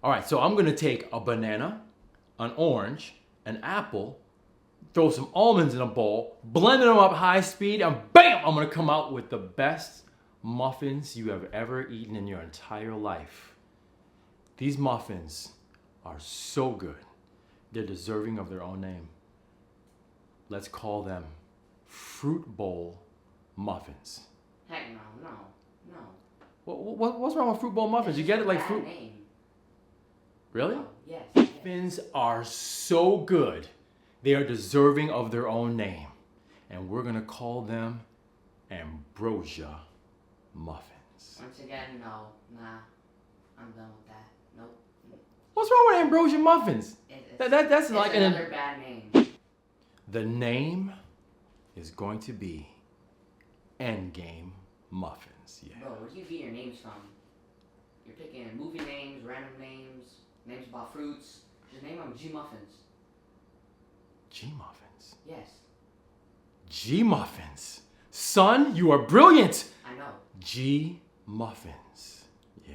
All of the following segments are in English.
All right, so I'm gonna take a banana, an orange, an apple, throw some almonds in a bowl, blending them up high speed, and bam, I'm gonna come out with the best muffins you have ever eaten in your entire life. These muffins are so good. They're deserving of their own name. Let's call them Fruit Bowl Muffins. Heck no. What's wrong with Fruit Bowl Muffins? You get it like fruit. Name. Really? Oh, yes. Muffins are so good. They are deserving of their own name. And we're gonna call them Ambrosia Muffins. Once again, no. Nah. I'm done with that. Nope. What's wrong with Ambrosia Muffins? That's like another bad name. The name is going to be Endgame Muffins. Yeah. Bro, where do you get your names from? You're picking movie names, random names, names about fruits. Just name them G Muffins. G Muffins? Yes. G Muffins. Son, you are brilliant. I know. G Muffins. Yeah.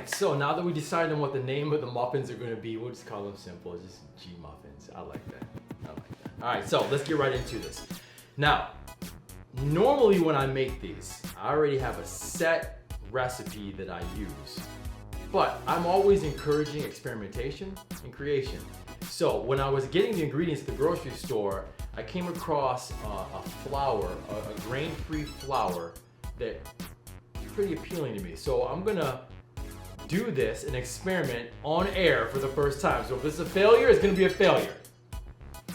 So now that we decided on what the name of the muffins are going to be, we'll just call them simple. It's just G Muffins. I like that. All right, so let's get right into this. Now, normally when I make these, I already have a set recipe that I use. But I'm always encouraging experimentation and creation. So when I was getting the ingredients at the grocery store, I came across a flour, a grain-free flour that's pretty appealing to me. So I'm gonna do this and experiment on air for the first time. So if it's a failure, it's gonna be a failure.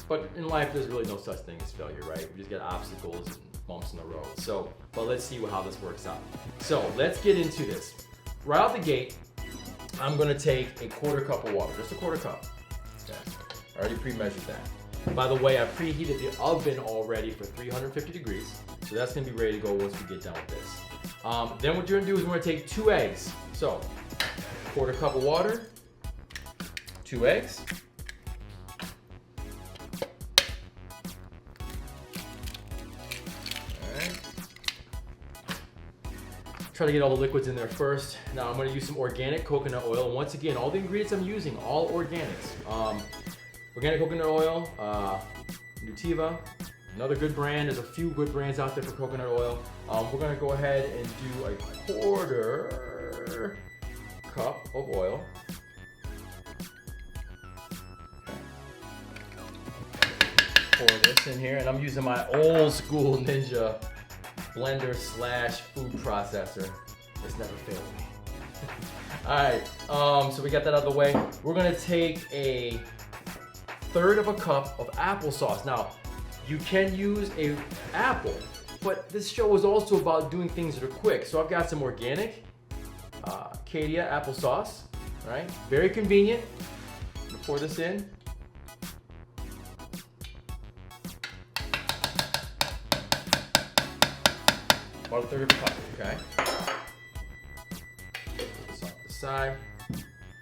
But in life, there's really no such thing as failure, right? We just get obstacles and bumps in the road. So, but let's see how this works out. So let's get into this. Right out the gate, I'm gonna take a 1/4 cup of water, just a 1/4 cup. Okay. I already pre-measured that. By the way, I preheated the oven already for 350 degrees. So that's gonna be ready to go once we get done with this. Then what you're gonna do is we're gonna take 2 eggs. So, 1/4 cup of water, 2 eggs. All right. Try to get all the liquids in there first. Now I'm gonna use some organic coconut oil. And once again, all the ingredients I'm using, all organics. Organic coconut oil, Nutiva, another good brand. There's a few good brands out there for coconut oil. We're gonna go ahead and do a 1/4 cup of oil. Pour this in here, and I'm using my old school Ninja blender / food processor. It's never failed me. All right, so we got that out of the way. We're gonna take a 1/3 cup of applesauce. Now, you can use an apple, but this show is also about doing things that are quick. So I've got some organic Acadia applesauce, all right? Very convenient. I'm gonna pour this in. About 1/3 cup, okay? Put this off the side.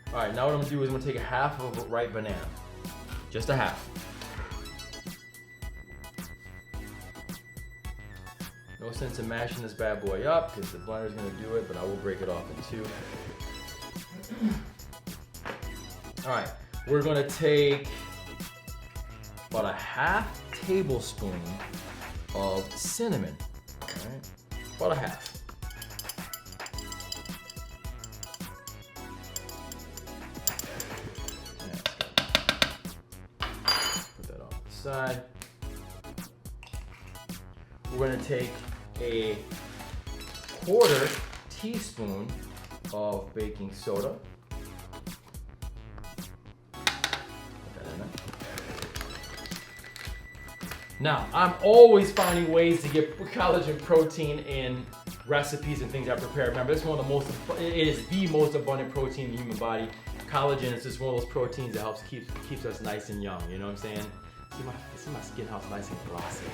All right, now what I'm gonna do is I'm gonna take a 1/2 of a ripe banana. Just a 1/2. No sense in mashing this bad boy up because the blender's gonna do it, but I will break it off in 2. All right, we're gonna take about a 1/2 tablespoon of cinnamon. All right, about a 1/2. Put that off the side. We're gonna take a 1/4 teaspoon of baking soda. Put that in there. Now, I'm always finding ways to get collagen protein in recipes and things I prepare. Remember, this is it is the most abundant protein in the human body. Collagen is just one of those proteins that helps keeps us nice and young, you know what I'm saying? See my skin, how it's nice and glossy.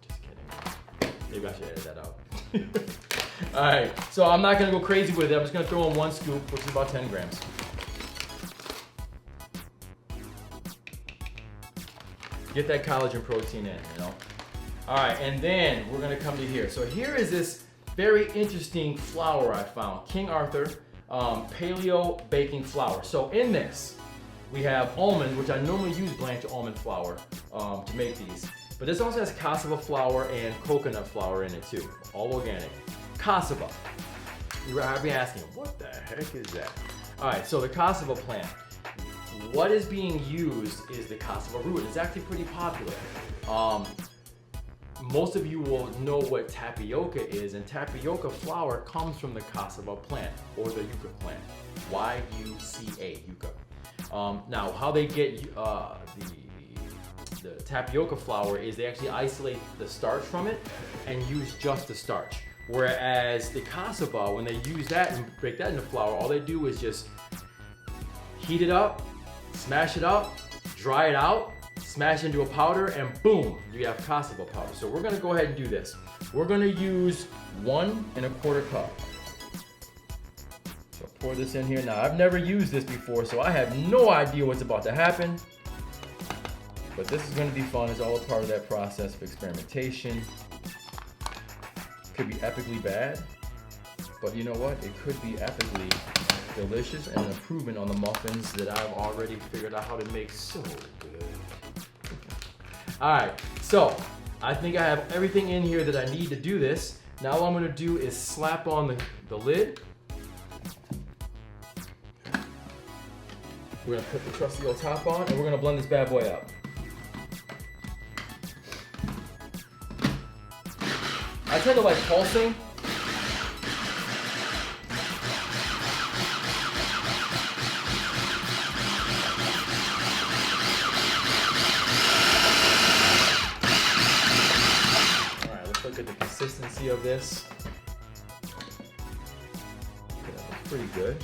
Just kidding. Maybe I should edit that out. All right, so I'm not gonna go crazy with it. I'm just gonna throw in 1 scoop, which is about 10 grams. Get that collagen protein in, you know? All right, and then we're gonna come to here. So here is this very interesting flour I found, King Arthur Paleo Baking Flour. So in this, we have almond, which I normally use blanched almond flour to make these. But this also has cassava flour and coconut flour in it too, all organic. Cassava. You're probably asking, what the heck is that? All right, so the cassava plant. What is being used is the cassava root. It's actually pretty popular. Most of you will know what tapioca is, and tapioca flour comes from the cassava plant or the yucca plant. Y-U-C-A, yucca. Now, how they get the tapioca flour is they actually isolate the starch from it and use just the starch. Whereas the cassava, when they use that and break that into flour, all they do is just heat it up, smash it up, dry it out, smash it into a powder, and boom, you have cassava powder. So we're gonna go ahead and do this. We're gonna use 1 1/4 cup. So pour this in here. Now, I've never used this before, so I have no idea what's about to happen. But this is gonna be fun. It's all a part of that process of experimentation. Could be epically bad, but you know what? It could be epically delicious and an improvement on the muffins that I've already figured out how to make so good. All right, so I think I have everything in here that I need to do this. Now all I'm gonna do is slap on the lid. We're gonna put the trusty old top on, and we're gonna blend this bad boy up. I tend to like pulsing. Look at the consistency of this. Okay, that looks pretty good.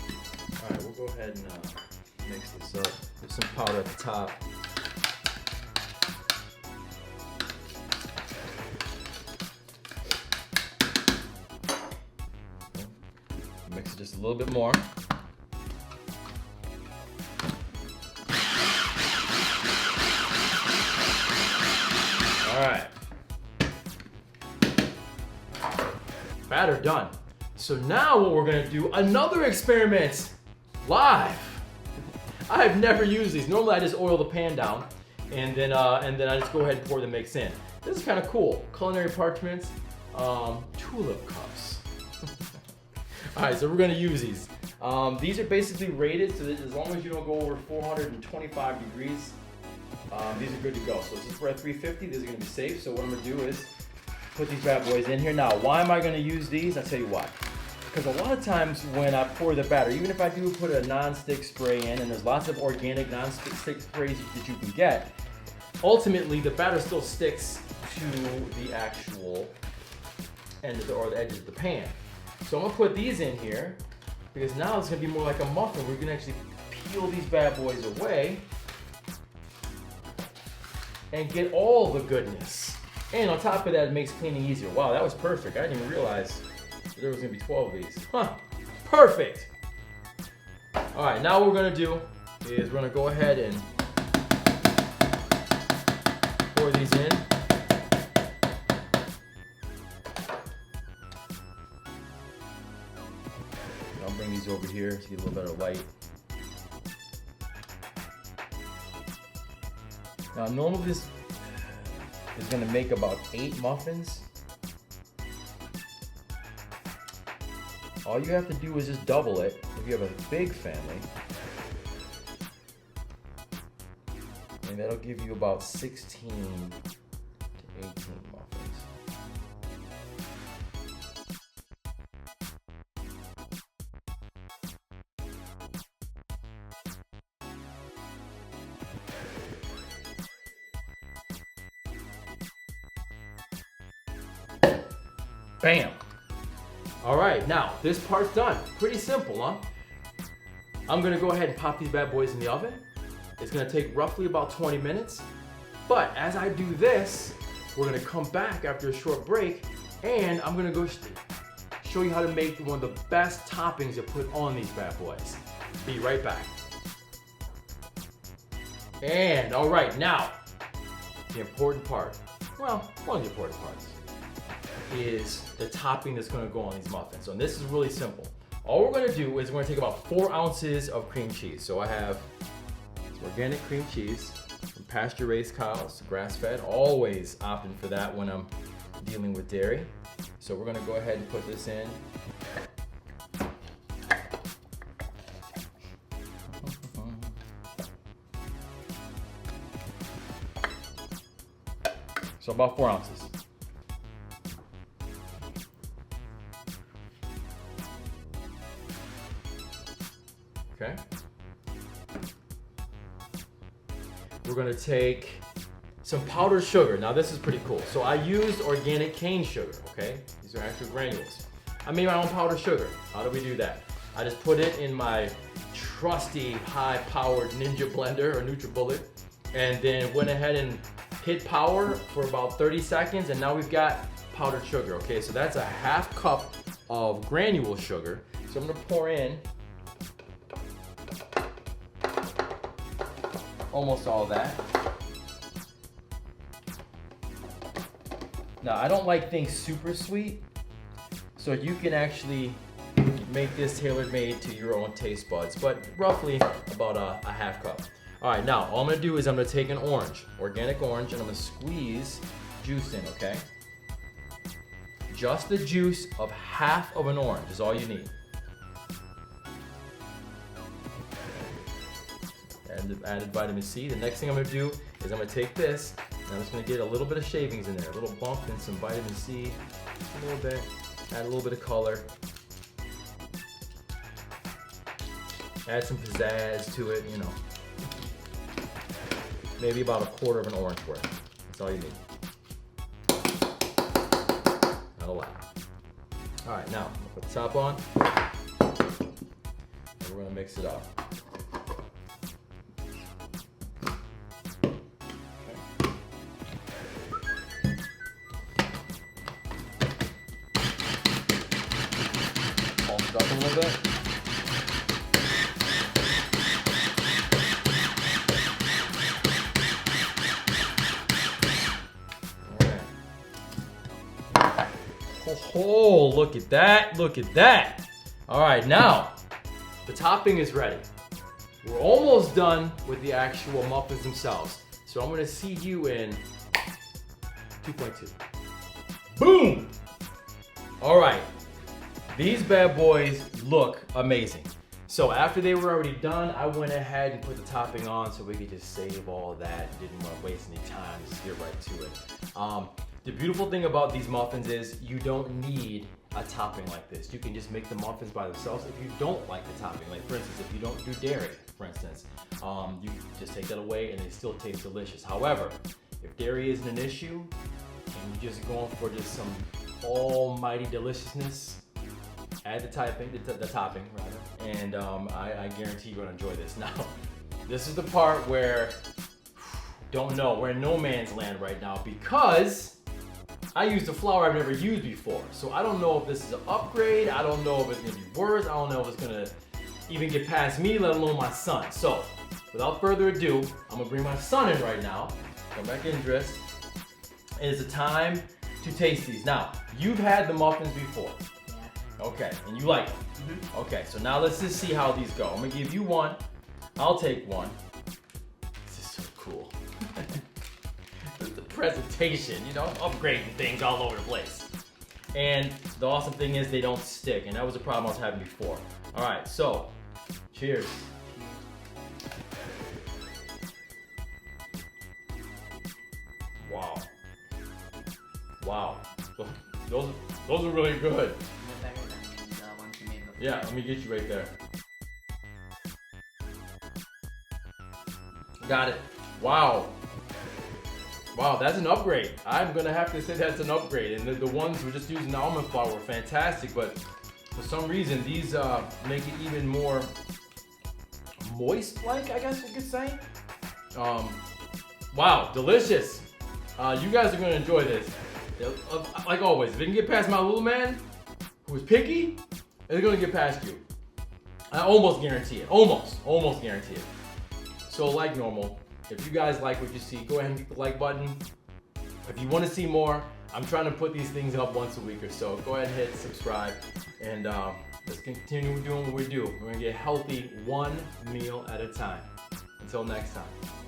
All right, we'll go ahead and mix this up. Put some powder at the top. Mix it just a little bit more. All right. Batter done. So now what we're gonna do, another experiment live. I have never used these. Normally I just oil the pan down and then I just go ahead and pour the mix in. This is kind of cool. Culinary parchments, tulip cups. All right, so we're gonna use these. These are basically rated so that as long as you don't go over 425 degrees, these are good to go. So since we're at 350, these are gonna be safe. So what I'm gonna do is put these bad boys in here. Now, why am I gonna use these? I'll tell you why. Because a lot of times when I pour the batter, even if I do put a non-stick spray in, and there's lots of organic non-stick sprays that you can get, ultimately the batter still sticks to the actual end of or the edges of the pan. So I'm gonna put these in here because now it's gonna be more like a muffin. We're gonna actually peel these bad boys away and get all the goodness. And on top of that, it makes cleaning easier. Wow, that was perfect. I didn't even realize there was gonna be 12 of these. Huh, perfect. All right, now what we're gonna do is we're gonna go ahead and pour these in. I'll bring these over here to get a little better light. Now, normally this is going to make about 8 muffins. All you have to do is just double it if you have a big family. And that'll give you about 16 to 18 muffins. Bam! All right, now this part's done. Pretty simple, huh? I'm gonna go ahead and pop these bad boys in the oven. It's gonna take roughly about 20 minutes. But as I do this, we're gonna come back after a short break, and I'm gonna go show you how to make one of the best toppings to put on these bad boys. Be right back. And all right, now, the important part, well, one of the important parts, is the topping that's gonna go on these muffins. So this is really simple. All we're gonna do is we're gonna take about 4 ounces of cream cheese. So I have organic cream cheese from pasture-raised cows, grass-fed, always opting for that when I'm dealing with dairy. So we're gonna go ahead and put this in. So about 4 ounces. Okay. We're gonna take some powdered sugar. Now this is pretty cool. So I used organic cane sugar, okay? These are actual granules. I made my own powdered sugar. How do we do that? I just put it in my trusty high-powered Ninja blender or NutriBullet, and then went ahead and hit power for about 30 seconds, and now we've got powdered sugar, okay? So that's a 1/2 cup of granule sugar. So I'm gonna pour in almost all that. Now, I don't like things super sweet, so you can actually make this tailor-made to your own taste buds, but roughly about a 1/2 cup. All right, now, all I'm gonna do is I'm gonna take an orange, organic orange, and I'm gonna squeeze juice in, okay? Just the juice of 1/2 of an orange is all you need. And added vitamin C. The next thing I'm gonna do is I'm gonna take this, and I'm just gonna get a little bit of shavings in there, a little bump and some vitamin C, a little bit, add a little bit of color. Add some pizzazz to it, you know. Maybe about 1/4 of an orange worth. That's all you need. Not a lot. All right, now, put the top on, and we're gonna mix it up. Pulse it up a little bit. Oh, look at that, look at that. All right, now, the topping is ready. We're almost done with the actual muffins themselves. So I'm gonna see you in 2.2. Boom! All right, these bad boys look amazing. So after they were already done, I went ahead and put the topping on so we could just save all that. Didn't want to waste any time, just get right to it. The beautiful thing about these muffins is you don't need a topping like this. You can just make the muffins by themselves if you don't like the topping. Like for instance, if you don't do dairy, for instance, you just take that away and they still taste delicious. However, if dairy isn't an issue and you're just going for just some almighty deliciousness, add the topping rather, and I guarantee you're gonna enjoy this. Now, this is the part where, don't know, we're in no man's land right now because I used a flour I've never used before. So I don't know if this is an upgrade, I don't know if it's gonna be worse, I don't know if it's gonna even get past me, let alone my son. So, without further ado, I'm gonna bring my son in right now. Come back in, Driss. It is a time to taste these. Now, you've had the muffins before. Yeah. Okay, and you like them. Mm-hmm. Okay, so now let's just see how these go. I'm gonna give you one, I'll take one. This is so cool. The presentation, you know, upgrading things all over the place. And the awesome thing is they don't stick, and that was a problem I was having before. All right, so, cheers. Wow. Wow. Those are really good. Better than the ones you made before. Yeah, let me get you right there. Got it. Wow. Wow, that's an upgrade. I'm gonna have to say that's an upgrade. And the ones we're just using almond flour were fantastic, but for some reason these make it even more moist-like, I guess you could say. Wow, delicious. You guys are gonna enjoy this. Like always, if it can get past my little man, who's picky, it's gonna get past you. I almost guarantee it. Almost guarantee it. So like normal, if you guys like what you see, go ahead and hit the like button. If you want to see more, I'm trying to put these things up once a week or so. Go ahead and hit subscribe, and let's continue doing what we do. We're gonna get healthy one meal at a time. Until next time.